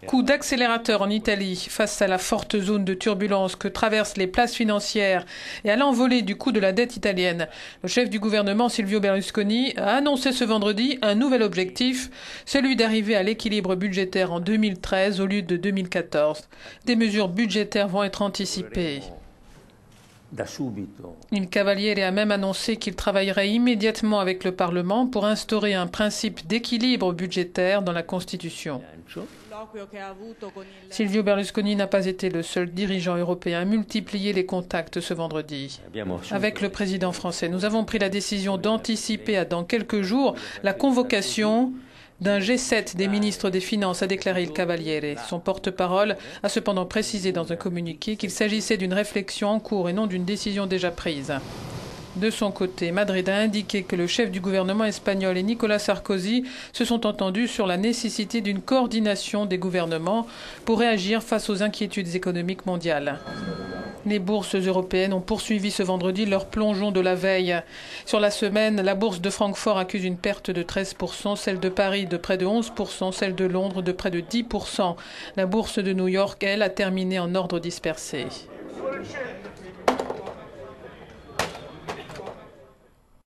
Coup d'accélérateur en Italie face à la forte zone de turbulence que traversent les places financières et à l'envolée du coût de la dette italienne. Le chef du gouvernement, Silvio Berlusconi, a annoncé ce vendredi un nouvel objectif, celui d'arriver à l'équilibre budgétaire en 2013 au lieu de 2014. Des mesures budgétaires vont être anticipées. Il Cavaliere a même annoncé qu'il travaillerait immédiatement avec le Parlement pour instaurer un principe d'équilibre budgétaire dans la Constitution. Silvio Berlusconi n'a pas été le seul dirigeant européen à multiplier les contacts ce vendredi. Avec le président français, nous avons pris la décision d'anticiper dans quelques jours la convocation d'un G7 des ministres des Finances, a déclaré il Cavaliere. Son porte-parole a cependant précisé dans un communiqué qu'il s'agissait d'une réflexion en cours et non d'une décision déjà prise. De son côté, Madrid a indiqué que le chef du gouvernement espagnol et Nicolas Sarkozy se sont entendus sur la nécessité d'une coordination des gouvernements pour réagir face aux inquiétudes économiques mondiales. Les bourses européennes ont poursuivi ce vendredi leur plongeon de la veille. Sur la semaine, la bourse de Francfort accuse une perte de 13%, celle de Paris de près de 11%, celle de Londres de près de 10%. La bourse de New York, elle, a terminé en ordre dispersé.